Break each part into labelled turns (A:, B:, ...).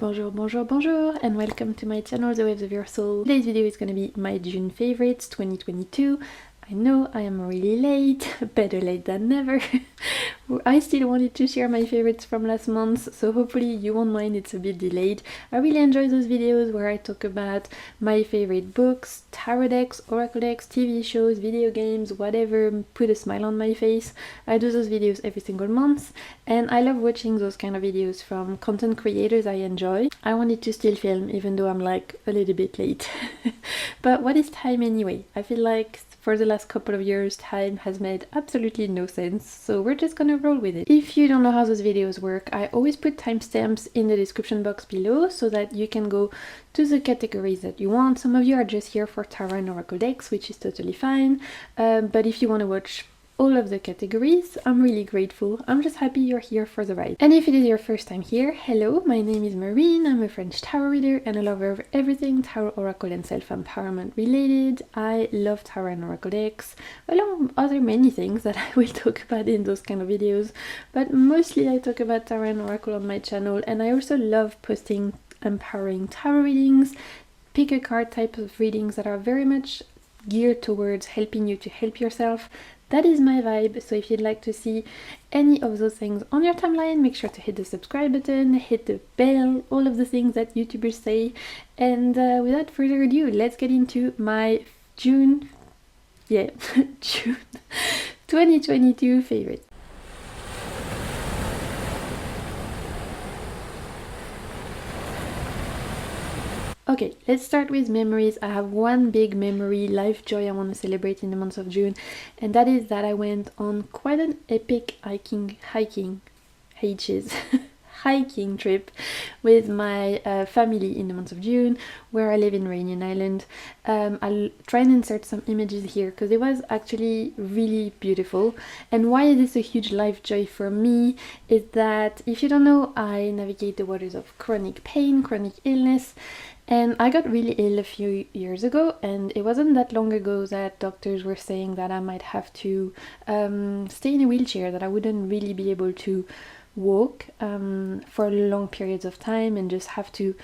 A: Bonjour, bonjour, bonjour, and welcome to my channel, The Waves of Your Soul. Today's video is gonna be my June favorites 2022. I know I am really late, better late than never. I still wanted to share my favorites from last month, so hopefully you won't mind it's a bit delayed. I really enjoy those videos where I talk about my favorite books, tarot decks, oracle decks, TV shows, video games, whatever, put a smile on my face. I do those videos every single month, and I love watching those kind of videos from content creators I enjoy. I wanted to still film even though I'm like a little bit late. But what is time anyway? I feel like for the last couple of years time has made absolutely no sense, so we're just gonna roll with it. If you don't know how those videos work, I always put timestamps in the description box below so that you can go to the categories that you want. Some of you are just here for tarot and oracle decks, which is totally fine, but if you want to watch all of the categories, I'm really grateful. I'm just happy you're here for the ride. And if it is your first time here, hello, my name is Marine, I'm a French tarot reader and a lover of everything tarot, oracle and self-empowerment related. I love tarot and oracle decks, along other many things that I will talk about in those kind of videos, but mostly I talk about tarot and oracle on my channel, and I also love posting empowering tarot readings, pick a card type of readings that are very much geared towards helping you to help yourself. That is my vibe, so if you'd like to see any of those things on your timeline, make sure to hit the subscribe button, hit the bell, all of the things that YouTubers say. And without further ado, let's get into my June 2022 favorite. Okay, let's start with memories. I have one big memory, life joy I want to celebrate in the month of June, and that is that I went on quite an epic hiking trip with my family in the month of June, where I live in Reunion Island. I'll try and insert some images here because it was actually really beautiful. And why is this a huge life joy for me is that, if you don't know, I navigate the waters of chronic pain, chronic illness, and I got really ill a few years ago, and it wasn't that long ago that doctors were saying that I might have to stay in a wheelchair, that I wouldn't really be able to walk for long periods of time and just have to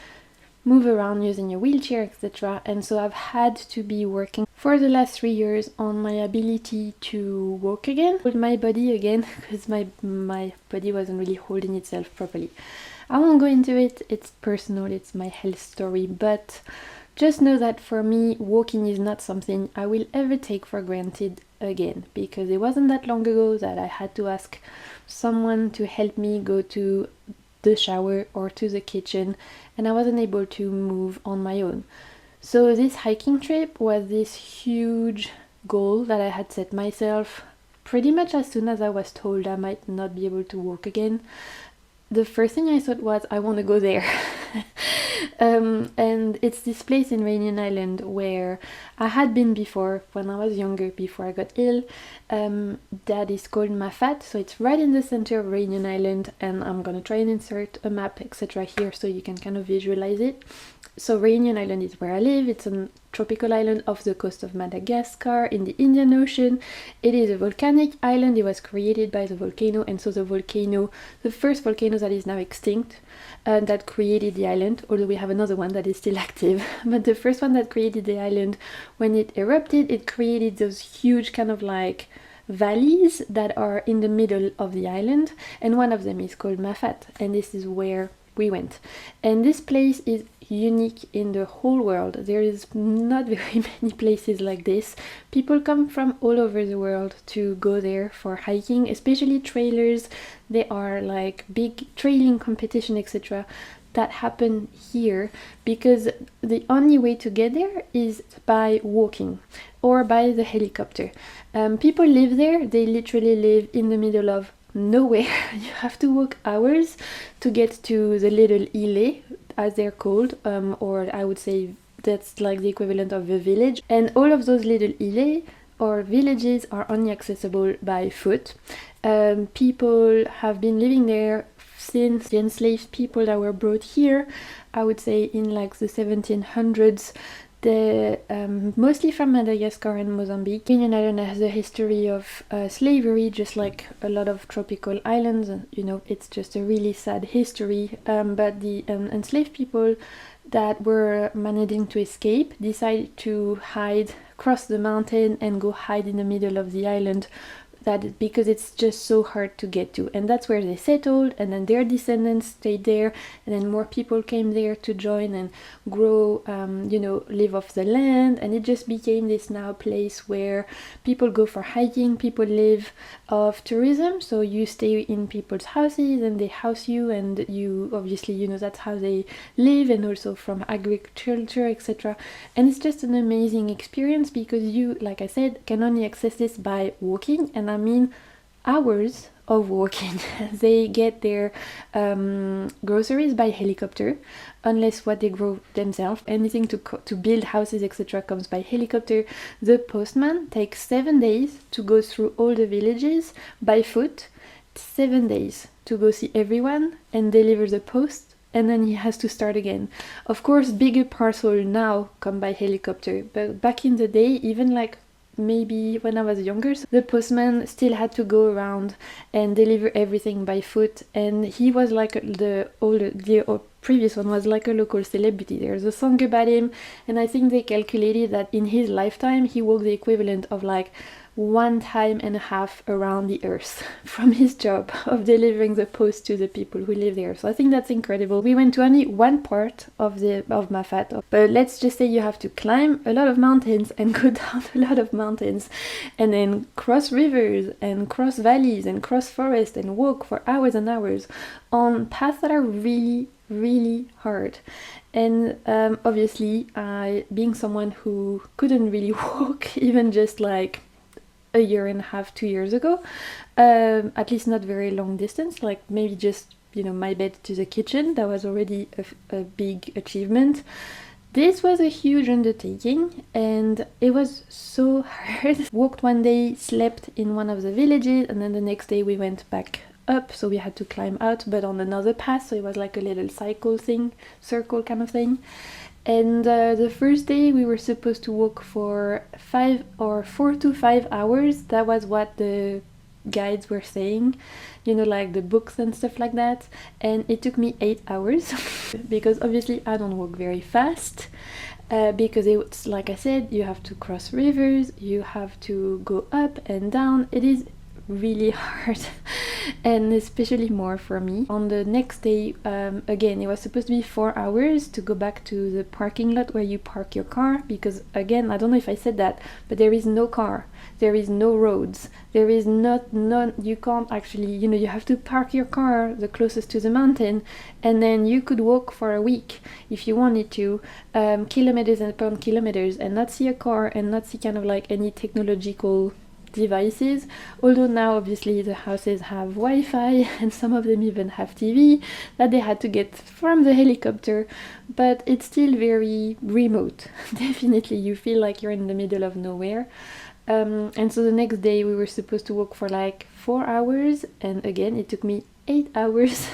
A: move around using a wheelchair, etc. And so I've had to be working for the last 3 years on my ability to walk again, hold my body again, because my body wasn't really holding itself properly. I won't go into it, it's personal, it's my health story, but just know that for me, walking is not something I will ever take for granted again, because it wasn't that long ago that I had to ask someone to help me go to the shower or to the kitchen, and I wasn't able to move on my own. So this hiking trip was this huge goal that I had set myself pretty much as soon as I was told I might not be able to walk again. The first thing I thought was, I want to go there. And it's this place in Reunion Island where I had been before when I was younger, before I got ill. That is called Mafate, so it's right in the center of Reunion Island, and I'm gonna try and insert a map, etc. here so you can kind of visualize it. So Reunion Island is where I live. It's a tropical island off the coast of Madagascar in the Indian Ocean. It is a volcanic island. It was created by the volcano, and so the first volcano that is now extinct, that created the island, although we have another one that is still active, but the first one that created the island, when it erupted, it created those huge kind of like valleys that are in the middle of the island, and one of them is called Mafate, and this is where we went. And this place is unique in the whole world. There is not very many places like this. People come from all over the world to go there for hiking, especially trailers. There are like big trailing competition, etc. that happen here, because the only way to get there is by walking or by the helicopter. People live there. They literally live in the middle of nowhere. You have to walk hours to get to the little îlet, as they're called, or I would say that's like the equivalent of a village. And all of those little îlets or villages are only accessible by foot. People have been living there since the enslaved people that were brought here, I would say in like the 1700s. They're mostly from Madagascar and Mozambique. Union Island has a history of slavery, just like a lot of tropical islands. You know, it's just a really sad history. But the enslaved people that were managing to escape decided to hide, cross the mountain and go hide in the middle of the island, that because it's just so hard to get to, and that's where they settled, and then their descendants stayed there, and then more people came there to join and grow, you know, live off the land, and it just became this now place where people go for hiking, people live off tourism, so you stay in people's houses and they house you, and you obviously, you know, that's how they live, and also from agriculture, etc. And it's just an amazing experience because you, like I said, can only access this by walking, and I mean hours of walking. They get their groceries by helicopter, unless what they grow themselves. Anything to build houses, etc. comes by helicopter. The postman takes 7 days to go through all the villages by foot, 7 days to go see everyone and deliver the post, and then he has to start again. Of course, bigger parcels now come by helicopter, but back in the day, even like maybe when I was younger, the postman still had to go around and deliver everything by foot, and he was like the previous one was like a local celebrity. There's a song about him, and I think they calculated that in his lifetime he walked the equivalent of like 1.5 times around the earth from his job of delivering the post to the people who live there. So I think that's incredible. We went to only one part of Mafate, but let's just say you have to climb a lot of mountains and go down a lot of mountains, and then cross rivers and cross valleys and cross forests and walk for hours and hours on paths that are really, really hard. And obviously, being someone who couldn't really walk even just like a year and a half, 2 years ago, at least not very long distance, like maybe just, you know, my bed to the kitchen, that was already a big achievement. This was a huge undertaking, and it was so hard. Walked one day, slept in one of the villages, and then the next day we went back up, so we had to climb out, but on another path, so it was like a little circle kind of thing. And the first day we were supposed to walk for 4 to 5 hours. That was what the guides were saying, you know, like the books and stuff like that. And it took me 8 hours because obviously I don't walk very fast. Because it's like I said, you have to cross rivers, you have to go up and down. It is really hard, and especially more for me. On the next day, again, it was supposed to be 4 hours to go back to the parking lot where you park your car, because again, I don't know if I said that, but there is no car, there is no roads, there is you can't actually, you know, you have to park your car the closest to the mountain, and then you could walk for a week if you wanted to, kilometers upon kilometers, and not see a car and not see kind of like any technological devices. Although now obviously the houses have Wi-Fi and some of them even have TV that they had to get from the helicopter, but it's still very remote. Definitely you feel like you're in the middle of nowhere. And so the next day we were supposed to walk for like 4 hours, and again it took me 8 hours.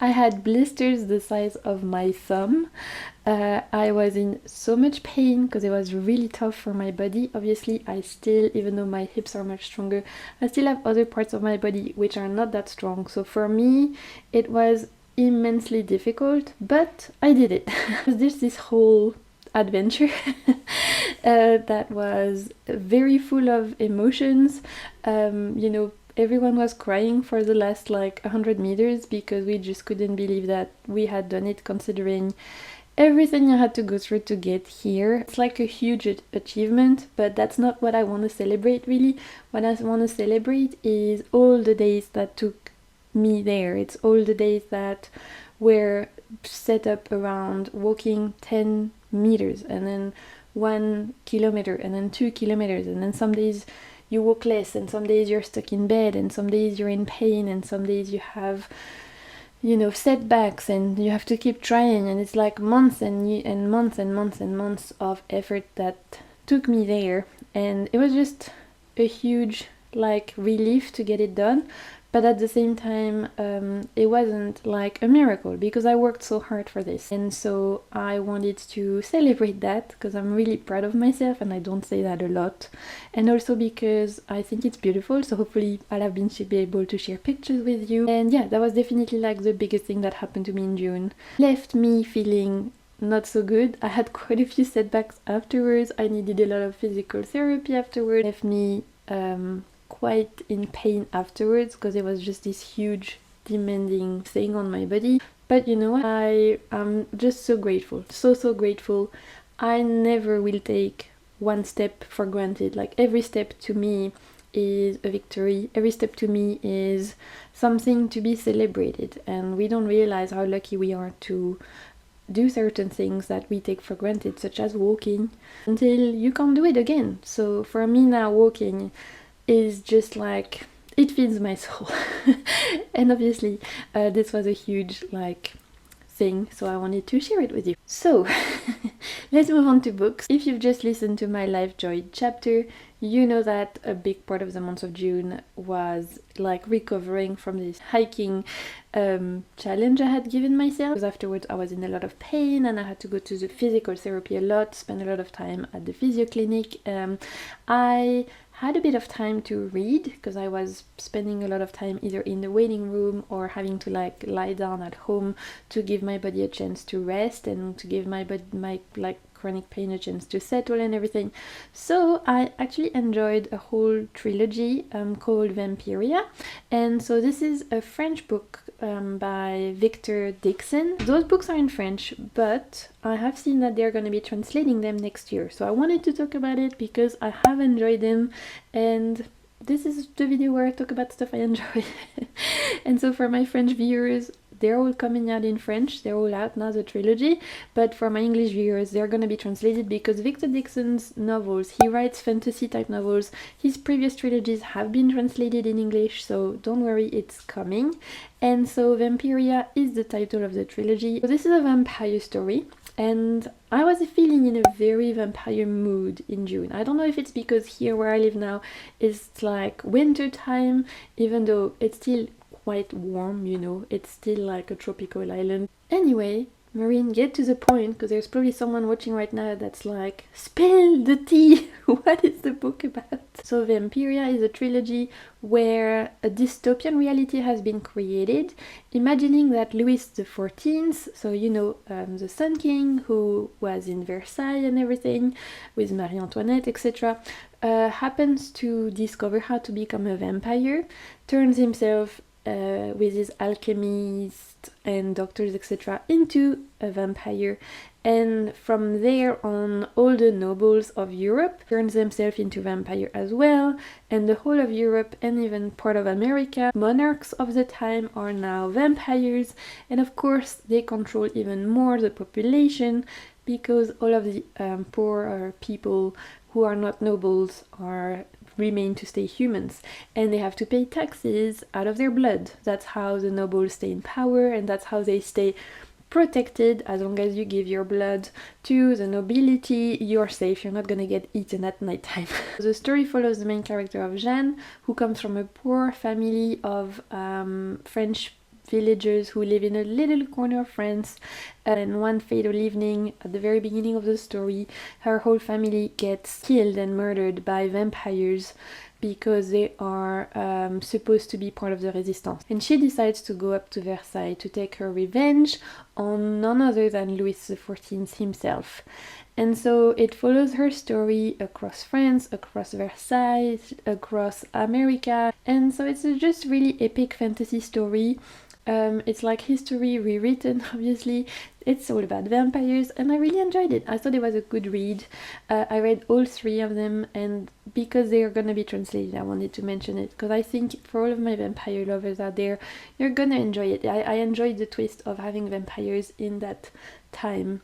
A: I had blisters the size of my thumb. I was in so much pain because it was really tough for my body. Obviously, I still, even though my hips are much stronger, I still have other parts of my body which are not that strong. So for me, it was immensely difficult, but I did it. There's this whole adventure that was very full of emotions. You know, everyone was crying for the last like 100 meters because we just couldn't believe that we had done it, considering everything I had to go through to get here. It's like a huge achievement, but that's not what I want to celebrate really. What I want to celebrate is all the days that took me there. It's all the days that were set up around walking 10 meters and then 1 kilometer and then 2 kilometers, and then some days you walk less, and some days you're stuck in bed, and some days you're in pain, and some days you have, you know, setbacks, and you have to keep trying, and it's like months and months and months and months of effort that took me there. And it was just a huge like relief to get it done, but at the same time it wasn't like a miracle because I worked so hard for this, and so I wanted to celebrate that because I'm really proud of myself, and I don't say that a lot, and also because I think it's beautiful, so hopefully I'll have been be able to share pictures with you. And yeah, that was definitely like the biggest thing that happened to me in June. Left me feeling not so good. I had quite a few setbacks afterwards. I needed a lot of physical therapy afterwards. Left me quite in pain afterwards because it was just this huge demanding thing on my body. But you know what? I am just so grateful, so grateful. I never will take one step for granted. Like every step to me is a victory. Every step to me is something to be celebrated, and we don't realize how lucky we are to do certain things that we take for granted, such as walking, until you can't do it again. So for me now, walking is just like, it feeds my soul. And obviously this was a huge like thing, so I wanted to share it with you. So let's move on to books. If you've just listened to my Life Joy chapter, you know that a big part of the month of June was like recovering from this hiking challenge I had given myself, because afterwards I was in a lot of pain and I had to go to the physical therapy a lot, spend a lot of time at the physio clinic. I had a bit of time to read because I was spending a lot of time either in the waiting room or having to like lie down at home to give my body a chance to rest and to give my body, my like chronic pain a chance to settle and everything. So I actually enjoyed a whole trilogy called Vampyria, and so this is a French book by Victor Dixen. Those books are in French, but I have seen that they're going to be translating them next year, so I wanted to talk about it because I have enjoyed them, and this is the video where I talk about stuff I enjoy. And so for my French viewers, they're all coming out in French, they're all out now, the trilogy, but for my English viewers, they're gonna be translated because Victor Dixen's novels, he writes fantasy type novels, his previous trilogies have been translated in English, so don't worry, it's coming. And so Vampyria is the title of the trilogy. So this is a vampire story, and I was feeling in a very vampire mood in June. I don't know if it's because here where I live now it's like winter time, even though it's still quite warm, you know, it's still like a tropical island. Anyway, Marine, get to the point, because there's probably someone watching right now that's like, spill the tea! What is the book about? So Vampyria is a trilogy where a dystopian reality has been created, imagining that Louis XIV, so you know, the Sun King who was in Versailles and everything, with Marie Antoinette, etc., happens to discover how to become a vampire, turns himself with his alchemists and doctors, etc., into a vampire, and from there on all the nobles of Europe turns themselves into vampire as well, and the whole of Europe and even part of America, monarchs of the time, are now vampires, and of course they control even more the population because all of the poor people who are not nobles remain to stay humans, and they have to pay taxes out of their blood. That's how the nobles stay in power, and that's how they stay protected. As long as you give your blood to the nobility, you're safe, you're not gonna get eaten at night time. The story follows the main character of Jeanne, who comes from a poor family of French villagers who live in a little corner of France, and one fatal evening at the very beginning of the story, her whole family gets killed and murdered by vampires because they are supposed to be part of the resistance. And she decides to go up to Versailles to take her revenge on none other than Louis XIV himself. And so it follows her story across France, across Versailles, across America, and so it's a just really epic fantasy story. It's like history rewritten, obviously. It's all about vampires, and I really enjoyed it. I thought it was a good read. I read all three of them, and because they are gonna be translated, I wanted to mention it, because I think for all of my vampire lovers out there, you're gonna enjoy it. I enjoyed the twist of having vampires in that time.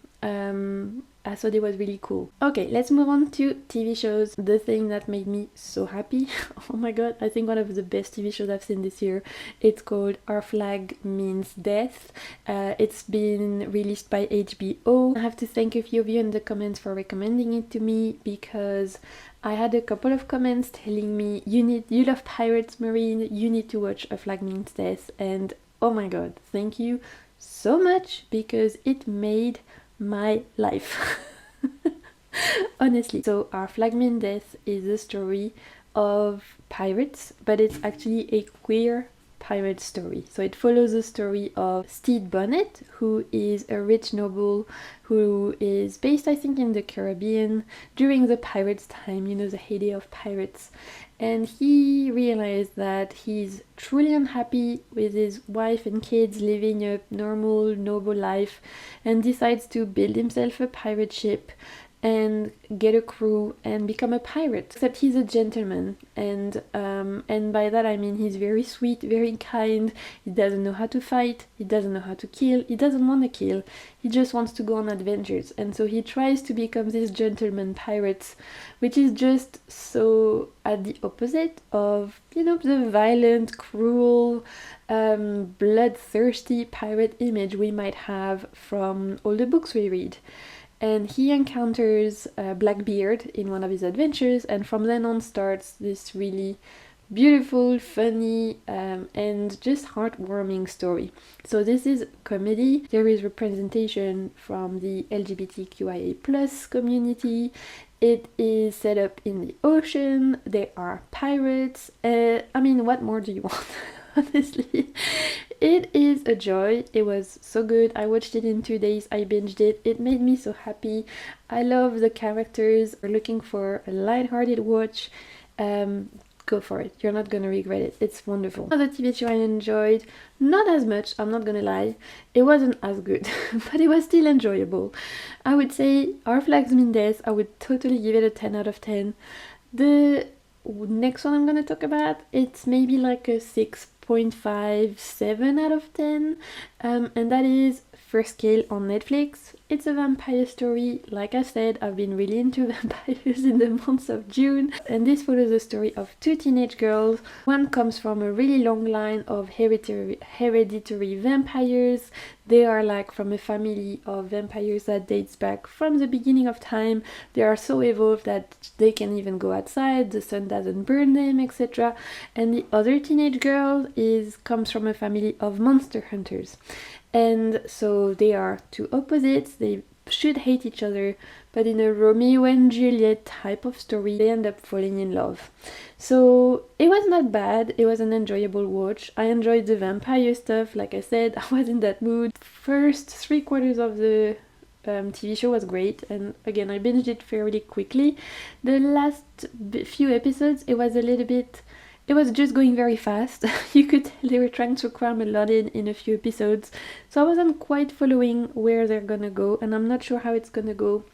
A: I thought it was really cool. Okay, let's move on to TV shows. The thing that made me so happy, oh my god, I think one of the best TV shows I've seen this year. It's called Our Flag Means Death. It's been released released by HBO. I have to thank a few of you in the comments for recommending it to me, because I had a couple of comments telling me, you love pirates, Marine, you need to watch A Flag Means Death, and oh my god, thank you so much, because it made my life. Honestly. So Our Flag Means Death is a story of pirates, but it's actually a queer pirate story. So it follows the story of Stede Bonnet, who is a rich noble who is based, I think, in the Caribbean during the pirates' time, you know, the heyday of pirates. And he realized that he's truly unhappy with his wife and kids living a normal, noble life, and decides to build himself a pirate ship and get a crew and become a pirate. Except he's a gentleman, and by that I mean he's very sweet, very kind. He doesn't know how to fight, he doesn't know how to kill, he doesn't want to kill, he just wants to go on adventures. And so he tries to become this gentleman pirate, which is just so at the opposite of, you know, the violent, cruel, bloodthirsty pirate image we might have from all the books we read. And he encounters Blackbeard in one of his adventures, and from then on starts this really beautiful, funny, and just heartwarming story. So this is comedy. There is representation from the LGBTQIA+ community. It is set up in the ocean. There are pirates. I mean, what more do you want? Honestly, it is a joy. It was so good. I watched it in 2 days. I binged it. It made me so happy. I love the characters. We're looking for a light-hearted watch. Go for it. You're not gonna regret it. It's wonderful. Another TV show I enjoyed, not as much, I'm not gonna lie. It wasn't as good, but it was still enjoyable. I would say Our Flag Means Death, I would totally give it a 10 out of 10. The next one I'm gonna talk about, it's maybe like a 6.5, 7 out of 10, and that is First Kill on Netflix. It's a vampire story. Like I said, I've been really into vampires in the months of June, and this follows the story of two teenage girls. One comes from a really long line of hereditary vampires. They are like from a family of vampires that dates back from the beginning of time. They are so evolved that they can even go outside, the sun doesn't burn them, etc. And the other teenage girl comes from a family of monster hunters. And so they are two opposites. They should hate each other, but in a Romeo and Juliet type of story, they end up falling in love. So it was not bad. It was an enjoyable watch. I enjoyed the vampire stuff. Like I said, I was in that mood. First 3/4 of the TV show was great, and again I binged it fairly quickly. The last few episodes, it was just going very fast. You could tell they were trying to cram a lot in a few episodes. So I wasn't quite following where they're gonna go, and I'm not sure how it's gonna go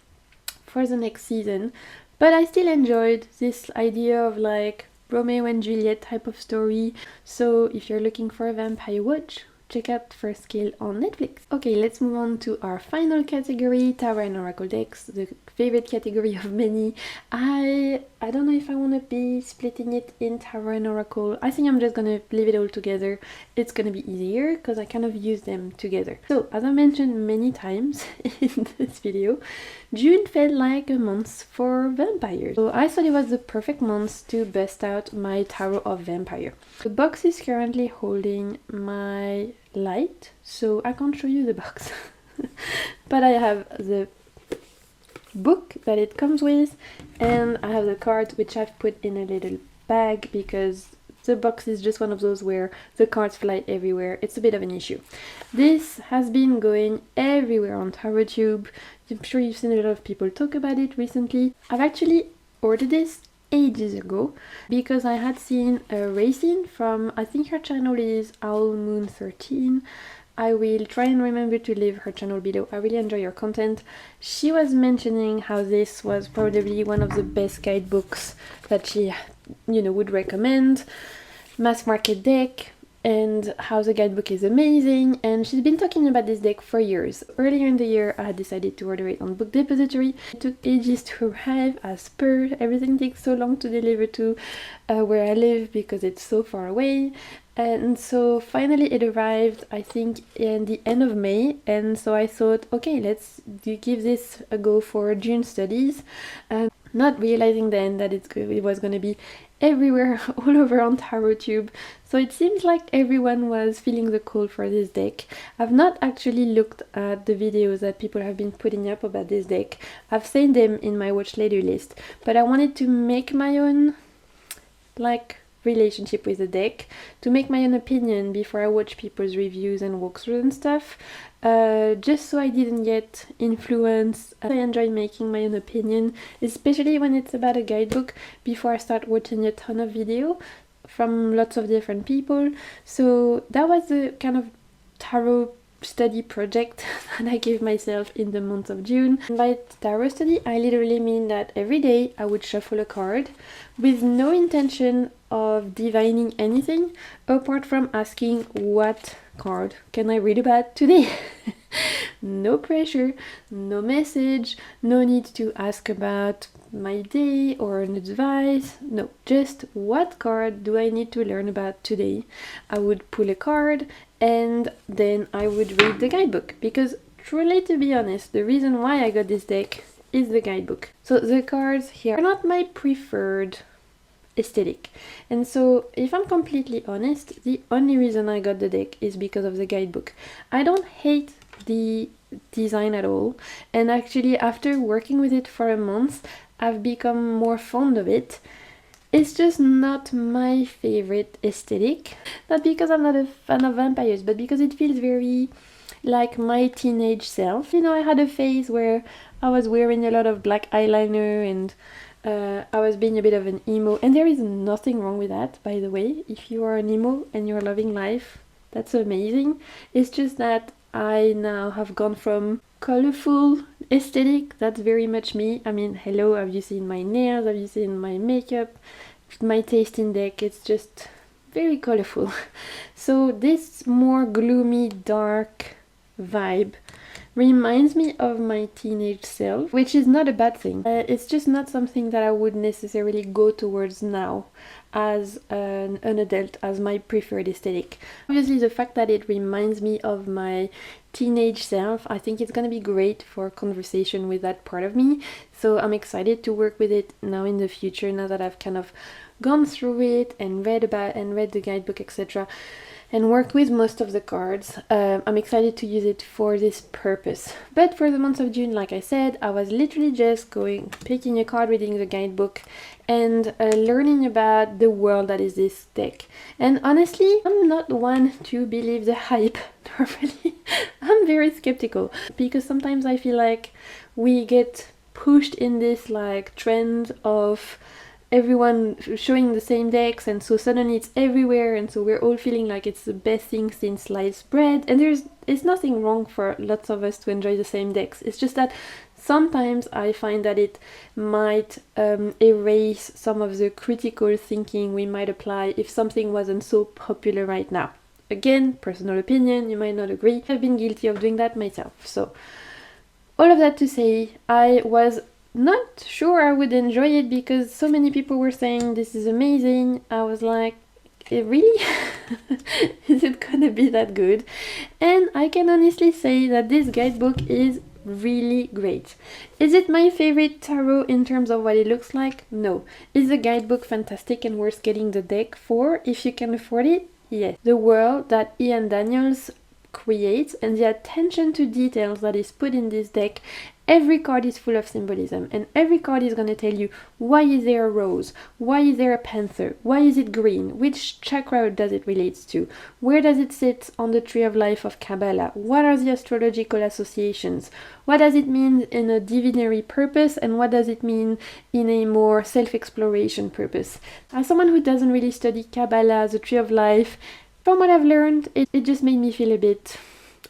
A: for the next season. But I still enjoyed this idea of like Romeo and Juliet type of story. So if you're looking for a vampire watch, check out First Kill on Netflix. Okay, let's move on to our final category, Tarot and Oracle decks, the favorite category of many. I don't know if I want to be splitting it in Tarot and Oracle. I think I'm just gonna leave it all together. It's gonna be easier because I kind of use them together. So, as I mentioned many times in this video, June felt like a month for vampires. So I thought it was the perfect month to bust out my Tarot of Vampire. The box is currently holding my light, so I can't show you the box. But I have the book that it comes with, and I have the cards, which I've put in a little bag because the box is just one of those where the cards fly everywhere. It's a bit of an issue. This has been going everywhere on TarotTube. I'm sure you've seen a lot of people talk about it recently. I've actually ordered this ages ago because I had seen a racing from, I think her channel is OwlMoon13. I will try and remember to leave her channel below. I really enjoy her content. She was mentioning how this was probably one of the best guidebooks that she, would recommend. Mass market deck, and how the guidebook is amazing, and she's been talking about this deck for years. Earlier in the year, I had decided to order it on Book Depository. It took ages to arrive, as per. Everything takes so long to deliver to where I live because it's so far away. And so finally it arrived, I think, in the end of May, and so I thought, okay, let's give this a go for June studies, not realizing then that it was going to be everywhere, all over on TarotTube. So it seems like everyone was feeling the call for this deck. I've not actually looked at the videos that people have been putting up about this deck. I've seen them in my watch later list, but I wanted to make my own, like, relationship with the deck, to make my own opinion before I watch people's reviews and walkthroughs and stuff, just so I didn't get influenced. I enjoy making my own opinion, especially when it's about a guidebook, before I start watching a ton of video from lots of different people. So that was the kind of tarot study project that I gave myself in the month of June. And by tarot study, I literally mean that every day I would shuffle a card with no intention of divining anything apart from asking, what card can I read about today? No pressure, no message, no need to ask about my day or an advice. No, just what card do I need to learn about today? I would pull a card and then I would read the guidebook, because truly, to be honest, the reason why I got this deck is the guidebook. So the cards here are not my preferred aesthetic, and so if I'm completely honest, the only reason I got the deck is because of the guidebook. I don't hate the design at all, and actually after working with it for a month I've become more fond of it. It's just not my favorite aesthetic, not because I'm not a fan of vampires, but because it feels very like my teenage self. You know, I had a phase where I was wearing a lot of black eyeliner and I was being a bit of an emo, and there is nothing wrong with that, by the way. If you are an emo and you're loving life, that's amazing. It's just that I now have gone from colorful aesthetic, that's very much me. I mean, hello, have you seen my nails? Have you seen my makeup? My taste in deck, it's just very colorful. So this more gloomy, dark vibe reminds me of my teenage self, which is not a bad thing. It's just not something that I would necessarily go towards now as an adult as my preferred aesthetic. Obviously, the fact that it reminds me of my teenage self, I think it's gonna be great for conversation with that part of me. So I'm excited to work with it now in the future, now that I've kind of gone through it and read the guidebook, etc., and worked with most of the cards. I'm excited to use it for this purpose. But for the month of June, like I said, I was literally just picking a card, reading the guidebook, and learning about the world that is this deck. And honestly, I'm not one to believe the hype normally. I'm very skeptical, because sometimes I feel like we get pushed in this like trend of everyone showing the same decks, and so suddenly it's everywhere, and so we're all feeling like it's the best thing since sliced bread. And it's nothing wrong for lots of us to enjoy the same decks. It's just that sometimes I find that it might erase some of the critical thinking we might apply if something wasn't so popular right now. Again, personal opinion, you might not agree. I've been guilty of doing that myself. So all of that to say, I was not sure I would enjoy it because so many people were saying this is amazing. I was like, really? Is it gonna be that good? And I can honestly say that this guidebook is really great. Is it my favorite tarot in terms of what it looks like? No. Is the guidebook fantastic and worth getting the deck for if you can afford it? Yes. The world that Ian Daniels creates and the attention to details that is put in this deck, every card is full of symbolism, and every card is going to tell you why is there a rose, why is there a panther, why is it green, which chakra does it relate to, where does it sit on the tree of life of Kabbalah, what are the astrological associations, what does it mean in a divinatory purpose, and what does it mean in a more self-exploration purpose. As someone who doesn't really study Kabbalah, the tree of life, from what I've learned, it just made me feel a bit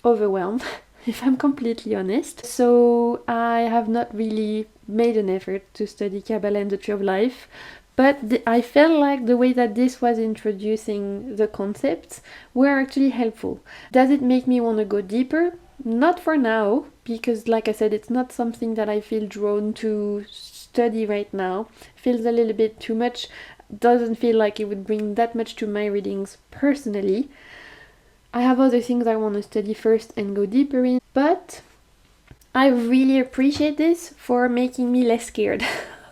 A: overwhelmed, if I'm completely honest. So I have not really made an effort to study Kabbalah and the Tree of Life, but I felt like the way that this was introducing the concepts were actually helpful. Does it make me want to go deeper? Not for now, because like I said, it's not something that I feel drawn to study right now. Feels a little bit too much doesn't feel like it would bring that much to my readings personally. I have other things I want to study first and go deeper in, but I really appreciate this for making me less scared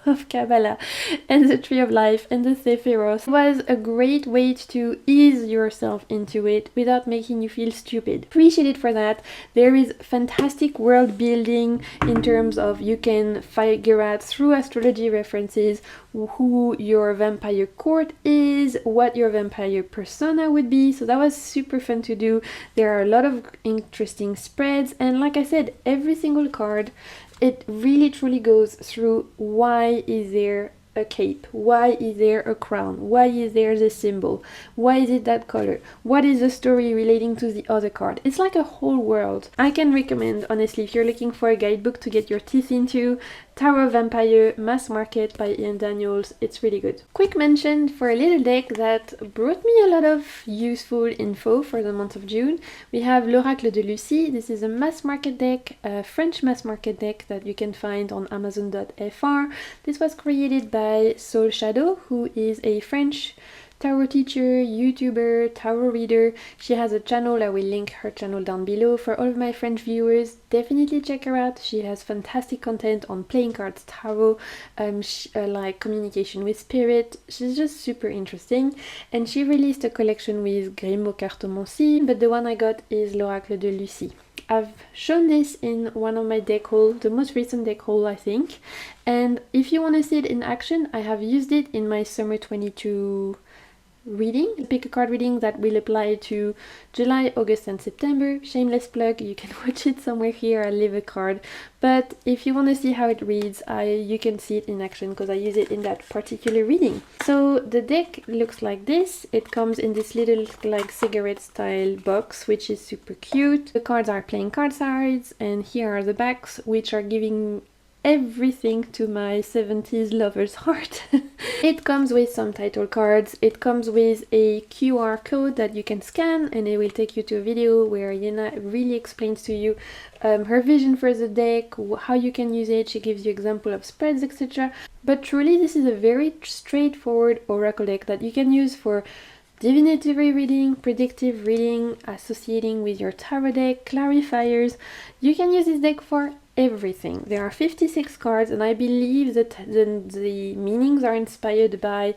A: of Kabbalah and the Tree of Life and the Sephiroth. It was a great way to ease yourself into it without making you feel stupid. Appreciate it for that. There is fantastic world building in terms of you can figure out through astrology references who your vampire court is, what your vampire persona would be, so that was super fun to do. There are a lot of interesting spreads, and like I said, every single card, it really truly goes through why is there a cape, why is there a crown, why is there the symbol, why is it that color, what is the story relating to the other card. It's like a whole world. I can recommend, honestly, if you're looking for a guidebook to get your teeth into, Tower of Vampire Mass Market by Ian Daniels. It's really good. Quick mention for a little deck that brought me a lot of useful info for the month of June. We have l'Oracle de Lucie. This is a mass market deck, a French mass market deck that you can find on Amazon.fr. This was created by Soul Shadow, who is a French tarot teacher, YouTuber, tarot reader. She has a channel. I will link her channel down below. For all of my French viewers, definitely check her out. She has fantastic content on playing cards, tarot, like communication with spirit. She's just super interesting. And she released a collection with Grimaud Cartomancie, but the one I got is l'Oracle de Lucie. I've shown this in one of my deck hauls, the most recent deck haul I think. And if you want to see it in action, I have used it in my summer 22 reading, pick a card reading that will apply to July, August and September. Shameless plug, you can watch it somewhere here, I'll leave a card. But if you want to see how it reads, you can see it in action because I use it in that particular reading. So the deck looks like this. It comes in this little like cigarette style box, which is super cute. The cards are playing card sides, and here are the backs, which are giving everything to my 70s lover's heart. It comes with some title cards. It comes with a QR code that you can scan, and it will take you to a video where Yena really explains to you her vision for the deck, how you can use it. She gives you example of spreads, etc. But truly this is a very straightforward oracle deck that you can use for divinatory reading, predictive reading, associating with your tarot deck, clarifiers. You can use this deck for everything. There are 56 cards, and I believe that the meanings are inspired by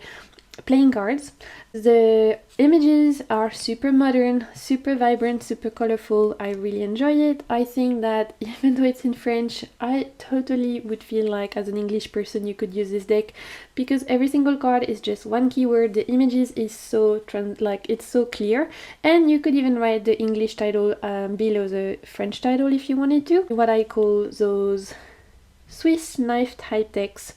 A: playing cards. The images are super modern, super vibrant, super colorful. I really enjoy it. I think that even though it's in French, I totally would feel like as an English person you could use this deck, because every single card is just one keyword. The images is so it's so clear, and you could even write the English title below the French title if you wanted to. What I call those Swiss knife type decks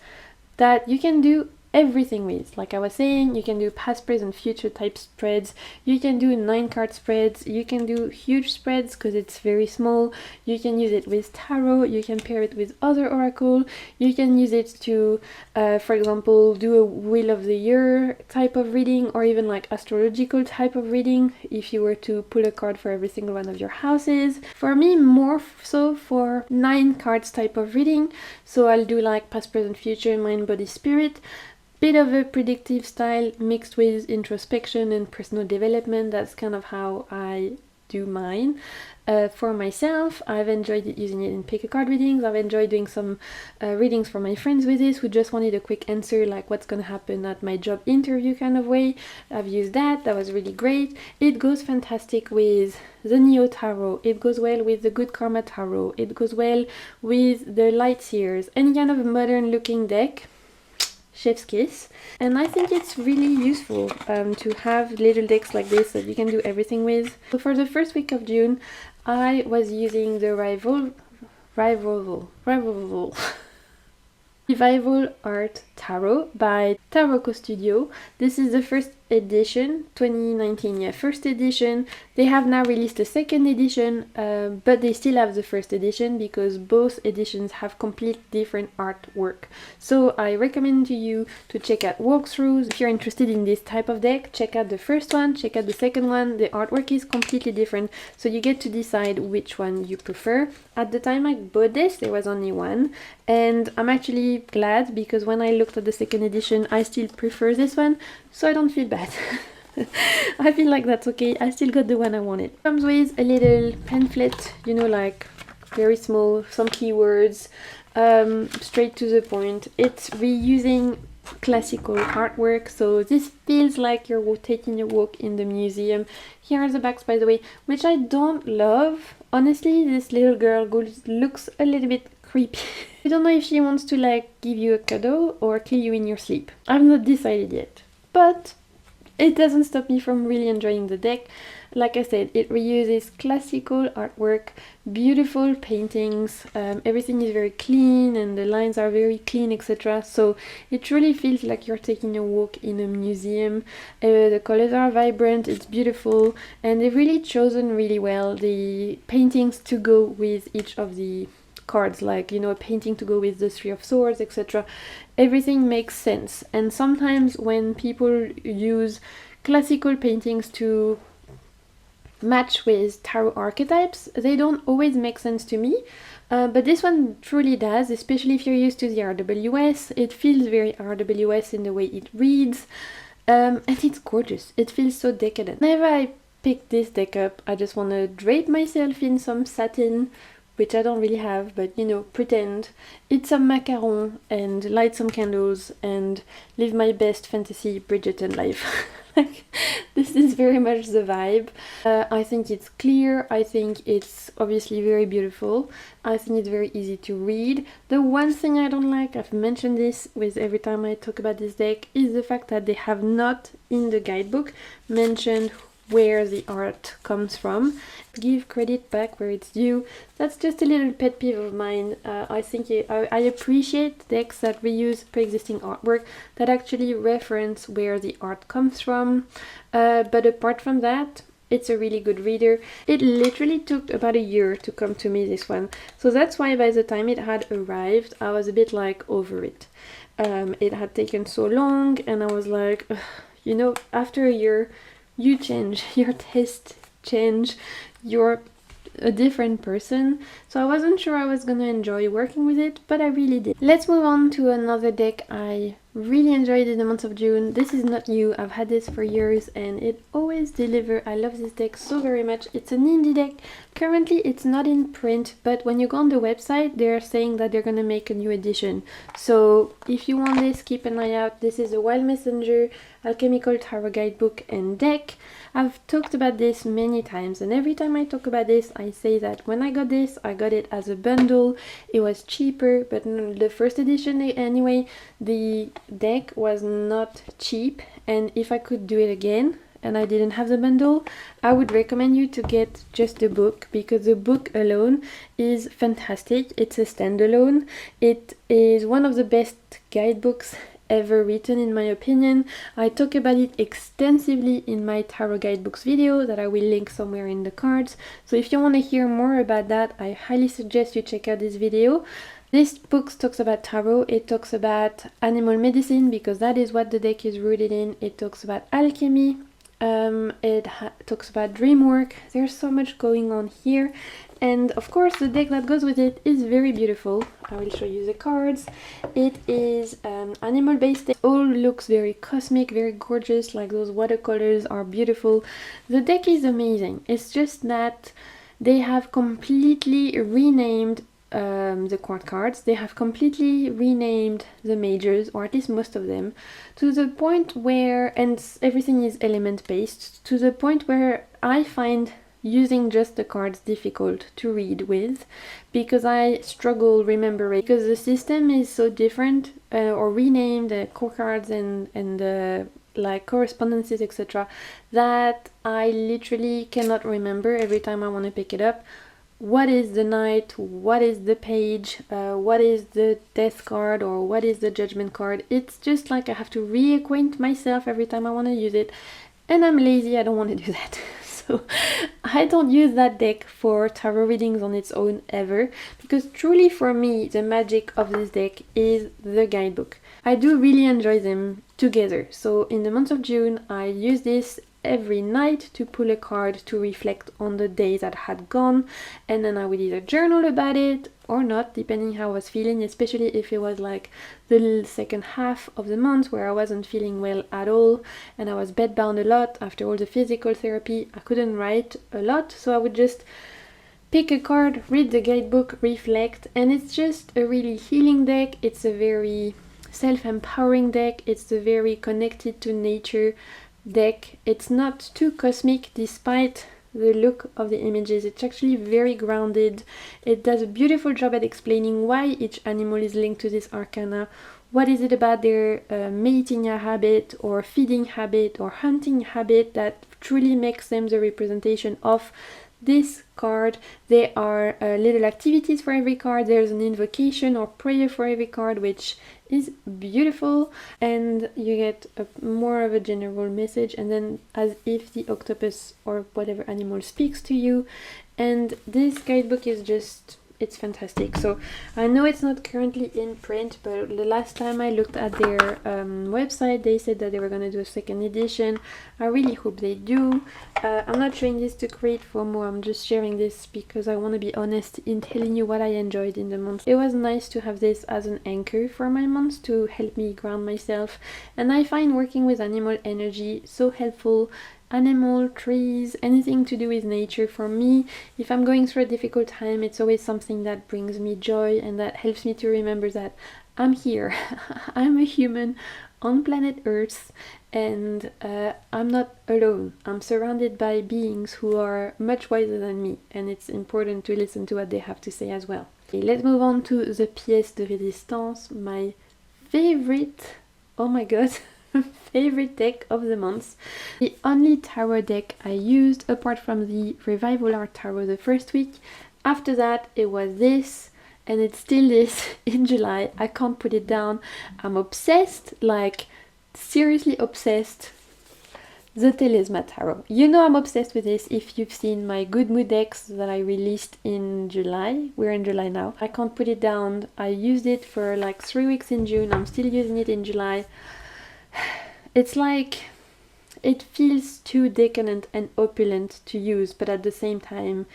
A: that you can do everything with. Like I was saying, you can do past, present, future type spreads, you can do 9 card spreads, you can do huge spreads because it's very small, you can use it with tarot, you can pair it with other oracle, you can use it to for example do a wheel of the year type of reading, or even like astrological type of reading if you were to pull a card for every single one of your houses. For me, more so for 9 cards type of reading, so I'll do like past, present, future, mind, body, spirit. Bit of a predictive style mixed with introspection and personal development. That's kind of how I do mine. For myself, I've enjoyed using it in pick a card readings. I've enjoyed doing some readings for my friends with this who just wanted a quick answer, like what's gonna happen at my job interview kind of way. I've used that was really great. It goes fantastic with the Neo Tarot, it goes well with the Good Karma Tarot, it goes well with the Light Seers, any kind of modern looking deck. Chef's kiss. And I think it's really useful to have little decks like this that you can do everything with. So for the first week of June, I was using the Revival Art Tarot by Tarot Studio. This is the first edition, 2019, yeah, first edition. They have now released a second edition, but they still have the first edition because both editions have complete different artwork. So I recommend to you to check out walkthroughs. If you're interested in this type of deck, check out the first one, check out the second one. The artwork is completely different, so you get to decide which one you prefer. At the time I bought this, there was only one, and I'm actually glad because when I looked at the second edition, I still prefer this one, so I don't feel bad. I feel like that's okay. I still got the one I wanted. Comes with a little pamphlet, you know, like very small, some keywords, straight to the point. It's reusing classical artwork, so this feels like you're taking a walk in the museum. Here are the backs, by the way, which I don't love. Honestly, this little girl looks a little bit creepy. I don't know if she wants to like give you a cuddle or kill you in your sleep. I've not decided yet, but it doesn't stop me from really enjoying the deck. Like I said, it reuses classical artwork, beautiful paintings, everything is very clean and the lines are very clean, etc. So it truly feels like you're taking a walk in a museum. The colors are vibrant, it's beautiful, and they've really chosen really well the paintings to go with each of the cards, like, you know, a painting to go with the Three of Swords, etc. Everything makes sense, and sometimes when people use classical paintings to match with tarot archetypes, they don't always make sense to me, but this one truly does, especially if you're used to the RWS. It feels very RWS in the way it reads, and it's gorgeous. It feels so decadent. Whenever I pick this deck up, I just want to drape myself in some satin, which I don't really have, but you know, pretend, eat some macaron and light some candles and live my best fantasy Bridgerton life. Like, this is very much the vibe. I think it's clear, I think it's obviously very beautiful, I think it's very easy to read. The one thing I don't like, I've mentioned this with every time I talk about this deck, is the fact that they have not in the guidebook mentioned where the art comes from. Give credit back where it's due. That's just a little pet peeve of mine. I think I appreciate decks that reuse pre-existing artwork, that actually reference where the art comes from, but apart from that, it's a really good reader. It literally took about a year to come to me, this one, so that's why by the time it had arrived, I was a bit like over it. It had taken so long, and I was like, ugh, you know, after a year, you change, your taste change, you're a different person. So I wasn't sure I was gonna enjoy working with it, but I really did. Let's move on to another deck I really enjoyed in the month of June. This is not new, I've had this for years and it always delivers. I love this deck so very much. It's an indie deck. Currently it's not in print, but when you go on the website, they're saying that they're gonna make a new edition. So if you want this, keep an eye out. This is a Wild Messenger Alchemical Tarot Guidebook and deck. I've talked about this many times, and every time I talk about this, I say that when I got this, I got it as a bundle. It was cheaper, but the first edition anyway, the deck was not cheap, and if I could do it again and I didn't have the bundle, I would recommend you to get just the book, because the book alone is fantastic. It's a standalone. It is one of the best guidebooks ever written, in my opinion. I talk about it extensively in my tarot guidebooks video that I will link somewhere in the cards. So if you want to hear more about that, I highly suggest you check out this video. This book talks about tarot, it talks about animal medicine, because that is what the deck is rooted in. It talks about alchemy, it talks about dream work. There's so much going on here. And of course the deck that goes with it is very beautiful. I will show you the cards. It is animal based. It all looks very cosmic, very gorgeous, like those watercolors are beautiful. The deck is amazing. It's just that they have completely renamed the court cards. They have completely renamed the majors, or at least most of them, to the point where, and everything is element based, to the point where I find using just the cards difficult to read with, because I struggle remembering, because the system is so different, or renamed, the core cards and the like correspondences, etc., that I literally cannot remember every time I want to pick it up. what is the knight, what is the page, what is the death card, or what is the judgment card. It's just like I have to reacquaint myself every time I want to use it, and I'm lazy, I don't want to do that. So I don't use that deck for tarot readings on its own ever, because truly for me the magic of this deck is the guidebook. I do really enjoy them together. So in the month of June I use this every night to pull a card to reflect on the days that had gone, and then I would either journal about it or not, depending how I was feeling, especially if it was like the second half of the month where I wasn't feeling well at all and I was bedbound a lot after all the physical therapy. I couldn't write a lot, so I would just pick a card, read the guidebook, reflect, and it's just a really healing deck. It's a very self-empowering deck. It's a very connected to nature deck. It's not too cosmic despite the look of the images. It's actually very grounded. It does a beautiful job at explaining why each animal is linked to this arcana. What is it about their mating habit or feeding habit or hunting habit that truly makes them the representation of this card. There are little activities for every card. There's an invocation or prayer for every card, which is beautiful, and you get more of a general message, and then as if the octopus or whatever animal speaks to you. And this guidebook is just, it's fantastic. So I know it's not currently in print, but the last time I looked at their website, they said that they were going to do a second edition. I really hope they do. I'm not showing this to create FOMO, I'm just sharing this because I want to be honest in telling you what I enjoyed in the month. It was nice to have this as an anchor for my month to help me ground myself, and I find working with animal energy so helpful. Animal, trees, anything to do with nature. For me, if I'm going through a difficult time, it's always something that brings me joy and that helps me to remember that I'm here. I'm a human on planet Earth, and I'm not alone. I'm surrounded by beings who are much wiser than me, and it's important to listen to what they have to say as well. Okay, let's move on to the pièce de résistance, my favorite, oh my god, favorite deck of the month. The only tarot deck I used apart from the Revival Art Tarot the first week. After that it was this, and it's still this in July. I can't put it down. I'm obsessed, like seriously obsessed. The Telesma Tarot. You know I'm obsessed with this if you've seen my Good Mood decks that I released in July. We're in July now. I can't put it down. I used it for like 3 weeks in June. I'm still using it in July. It's like, it feels too decadent and opulent to use, but at the same time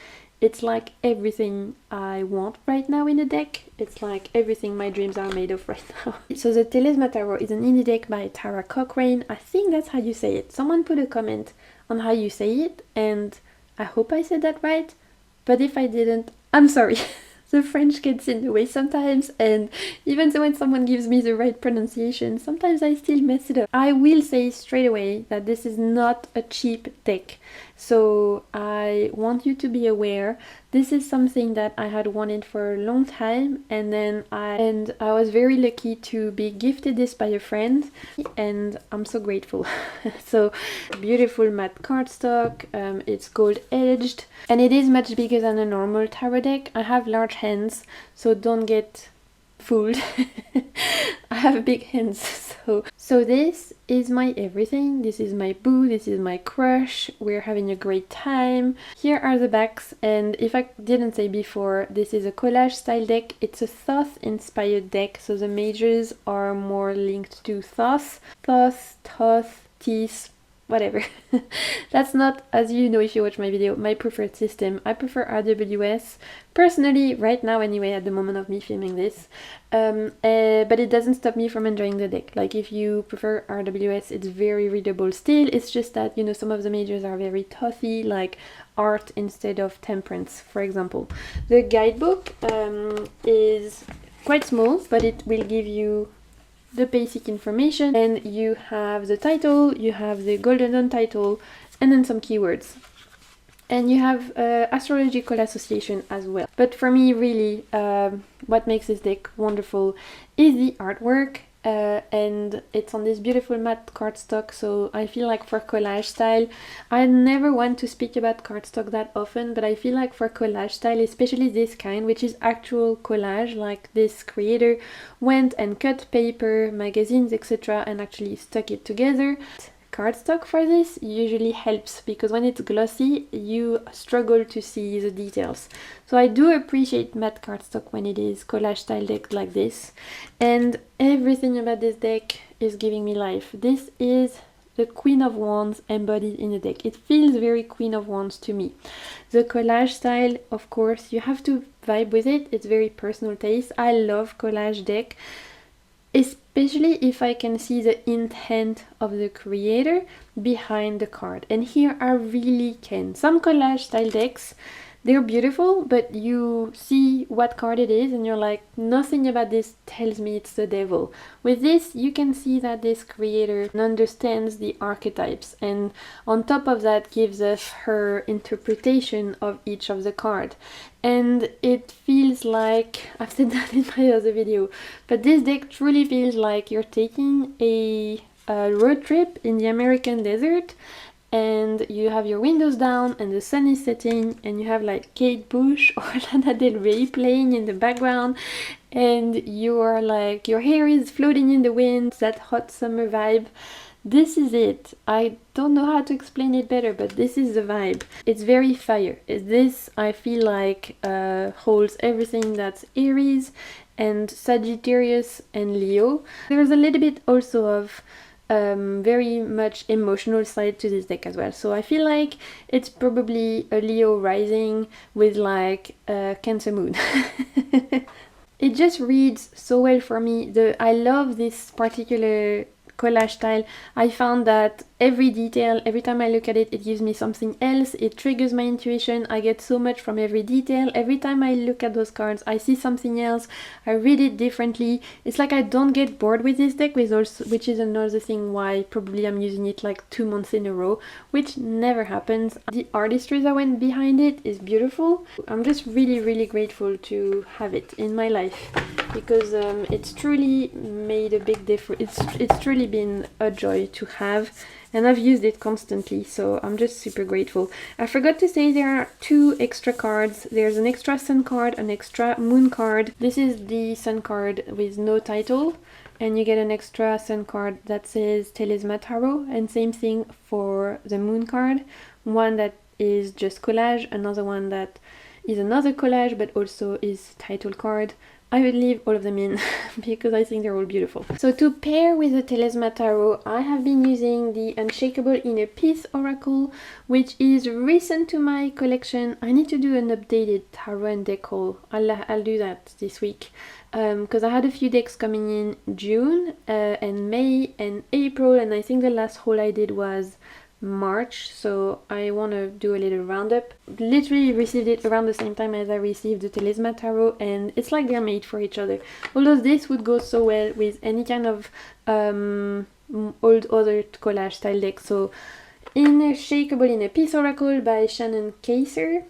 A: it's like everything I want right now in a deck. It's like everything my dreams are made of right now. So the Telesma Tarot is an indie deck by Tara Cochrane. I think that's how you say it. Someone put a comment on how you say it, and I hope I said that right, but if I didn't, I'm sorry. The French gets in the way sometimes, and even so when someone gives me the right pronunciation, sometimes I still mess it up. I will say straight away that this is not a cheap deck, so I want you to be aware. This is something that I had wanted for a long time, and then I was very lucky to be gifted this by a friend, and I'm so grateful. So beautiful matte cardstock, it's gold edged, and it is much bigger than a normal tarot deck. I have large hands, so don't get fooled. I have big hands, so this is my everything. This is my boo, this is my crush. We're having a great time. Here are the backs, and if I didn't say before, this is a collage style deck. It's a Thoth inspired deck, so the majors are more linked to Thoth, teeth, whatever. That's not, as you know if you watch my video, my preferred system. I prefer RWS personally right now anyway, at the moment of me filming this, but it doesn't stop me from enjoying the deck. Like if you prefer RWS, it's very readable still. It's just that, you know, some of the majors are very Thothy, like art instead of temperance, for example. The guidebook is quite small, but it will give you the basic information, and you have the title, you have the golden dawn title, and then some keywords, and you have astrological association as well. But for me, really, what makes this deck wonderful is the artwork. and it's on this beautiful matte cardstock, so I feel like for collage style, I never want to speak about cardstock that often, but I feel like for collage style, especially this kind, which is actual collage, like this creator went and cut paper, magazines, etc. and actually stuck it together. Cardstock for this usually helps because when it's glossy you struggle to see the details. So I do appreciate matte cardstock when it is collage style deck like this, and everything about this deck is giving me life. This is the Queen of Wands embodied in a deck. It feels very Queen of Wands to me. The collage style, of course, you have to vibe with it. It's very personal taste. I love collage deck, especially if I can see the intent of the creator behind the card. And here I really can. Some collage style decks, they're beautiful, but you see what card it is and you're like, nothing about this tells me it's the devil. With this, you can see that this creator understands the archetypes, and on top of that gives us her interpretation of each of the cards. And it feels like, I've said that in my other video, but this deck truly feels like you're taking a road trip in the American desert, and you have your windows down and the sun is setting, and you have like Kate Bush or Lana Del Rey playing in the background, and you are like, your hair is floating in the wind, that hot summer vibe. This is it. I don't know how to explain it better, but this is the vibe. It's very fire. This, I feel like, holds everything that's Aries and Sagittarius and Leo. There's a little bit also of very much emotional side to this deck as well. So I feel like it's probably a Leo rising with like a Cancer moon. It just reads so well for me. I love this particular collage style. I found that every detail, every time I look at it, it gives me something else. It triggers my intuition. I get so much from every detail. Every time I look at those cards, I see something else. I read it differently. It's like I don't get bored with this deck, which is another thing why probably I'm using it like 2 months in a row, which never happens. The artistry that went behind it is beautiful. I'm just really grateful to have it in my life, because it's truly made a big difference. It's truly been a joy to have, and I've used it constantly, so I'm just super grateful. I forgot to say there are 2 extra cards. There's an extra sun card, an extra moon card. This is the sun card with no title, and you get an extra sun card that says Talisman Tarot, and same thing for the moon card. One that is just collage, another one that is another collage but also is title card. I will leave all of them in because I think they're all beautiful. So to pair with the Talisman Tarot, I have been using the Unshakable Inner Peace Oracle, which is recent to my collection. I need to do an updated tarot and deck haul. I'll do that this week, because I had a few decks coming in June and May and April, and I think the last haul I did was March, so I want to do a little roundup. Literally received it around the same time as I received the Talisman Tarot, and it's like they're made for each other. Although this would go so well with any kind of old other collage style deck. So Unshakable Inner Peace Oracle by Shannon Kaiser.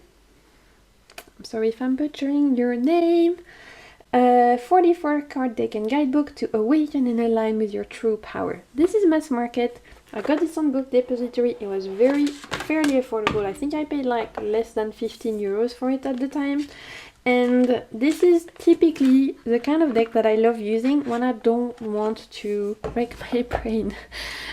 A: I'm sorry if I'm butchering your name. 44 card deck and guidebook to awaken and align with your true power. This is mass market. I got this on Book Depository. It was fairly affordable. I think I paid like less than 15 euros for it at the time. And this is typically the kind of deck that I love using when I don't want to break my brain.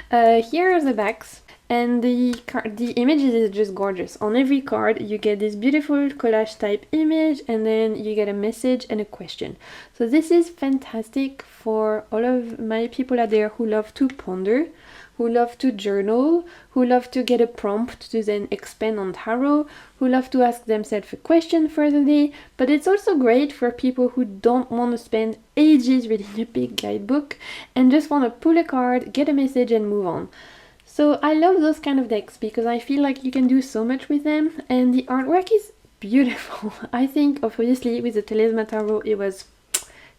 A: Here are the backs. And the images is just gorgeous. On every card you get this beautiful collage type image, and then you get a message and a question. So this is fantastic for all of my people out there who love to ponder, who love to journal, who love to get a prompt to then expand on tarot, who love to ask themselves a question for the day. But it's also great for people who don't want to spend ages reading a big guidebook and just want to pull a card, get a message and move on. So I love those kind of decks because I feel like you can do so much with them, and the artwork is beautiful. I think obviously with the Talisman Tarot it was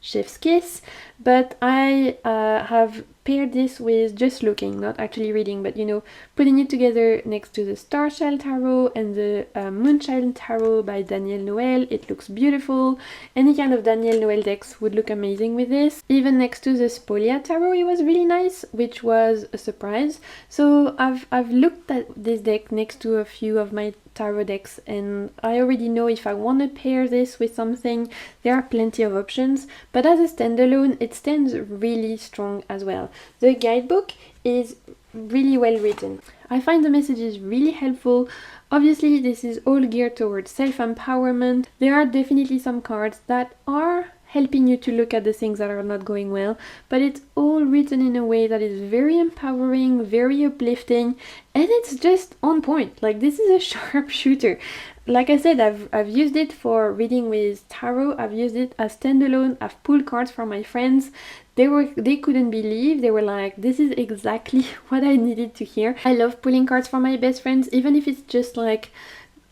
A: Chef's Kiss, but I have paired this with just looking, not actually reading, but you know, putting it together next to the Starchild Tarot and the Moonchild Tarot by Danielle Noël. It looks beautiful. Any kind of Danielle Noël decks would look amazing with this. Even next to the Spolia Tarot, it was really nice, which was a surprise. So I've looked at this deck next to a few of my tarot decks, and I already know if I want to pair this with something, there are plenty of options, but as a standalone it stands really strong as well. The guidebook is really well written. I find the messages really helpful. Obviously this is all geared towards self-empowerment. There are definitely some cards that are helping you to look at the things that are not going well, but it's all written in a way that is very empowering, very uplifting, and it's just on point. Like, this is a sharp shooter. Like I said, I've used it for reading with tarot, I've used it as standalone, I've pulled cards from my friends. They couldn't believe, they were like, this is exactly what I needed to hear. I love pulling cards from my best friends, even if it's just like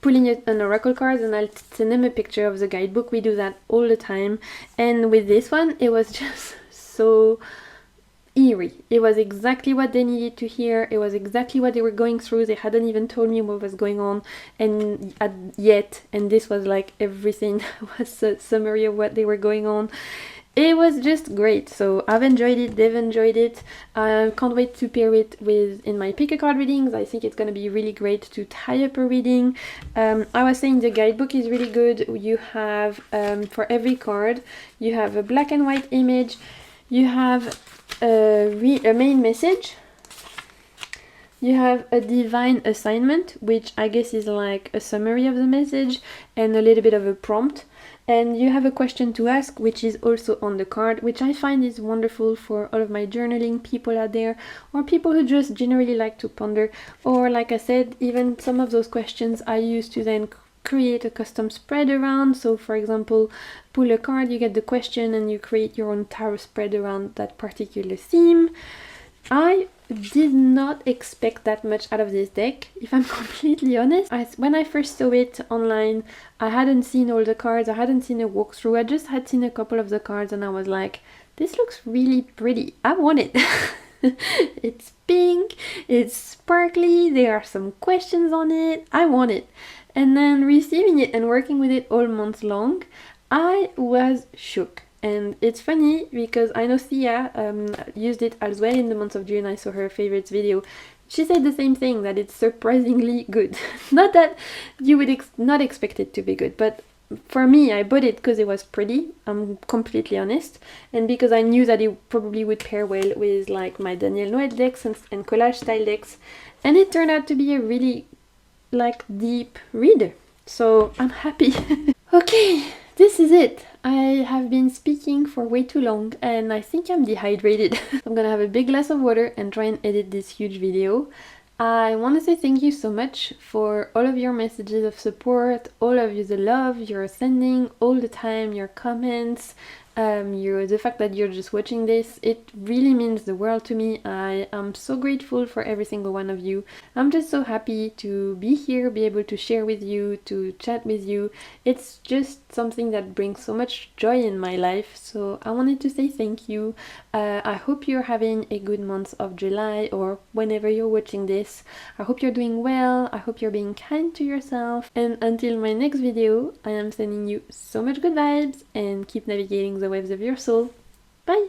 A: pulling an oracle card and I'll send them a picture of the guidebook. We do that all the time, and with this one it was just so eerie. It was exactly what they needed to hear. It was exactly what they were going through. They hadn't even told me what was going on yet, and this was like everything was a summary of what they were going on. It was just great. So I've enjoyed it, they've enjoyed it. I can't wait to pair it with in my pick a card readings. I think it's going to be really great to tie up a reading. I was saying the guidebook is really good. You have for every card you have a black and white image, you have a main message, you have a divine assignment, which I guess is like a summary of the message and a little bit of a prompt. And you have a question to ask, which is also on the card, which I find is wonderful for all of my journaling people out there, or people who just generally like to ponder. Or like I said, even some of those questions I use to then create a custom spread around. So for example, pull a card, you get the question, and you create your own tarot spread around that particular theme. I did not expect that much out of this deck, if I'm completely honest. When I first saw it online, I hadn't seen all the cards, I hadn't seen a walkthrough, I just had seen a couple of the cards and I was like, this looks really pretty, I want it. It's pink, it's sparkly, there are some questions on it, I want it. And then receiving it and working with it all month long, I was shook. And it's funny because I know Thea used it as well in the month of June. I saw her favorites video. She said the same thing, that it's surprisingly good. Not that you would not expect it to be good, but for me, I bought it because it was pretty, I'm completely honest, and because I knew that it probably would pair well with like my Danielle Noël decks and collage style decks, and it turned out to be a really like deep reader. So I'm happy. Okay, this is it. I have been speaking for way too long and I think I'm dehydrated. I'm gonna have a big glass of water and try and edit this huge video. I want to say thank you so much for all of your messages of support, all of you, the love you're sending all the time, your comments, the fact that you're just watching this. It really means the world to me. I am so grateful for every single one of you. I'm just so happy to be here, be able to share with you, to chat with you. It's just something that brings so much joy in my life, so I wanted to say thank you. I hope you're having a good month of July, or whenever you're watching this. I hope you're doing well, I hope you're being kind to yourself, and until my next video, I am sending you so much good vibes and keep navigating the waves of your soul. Bye!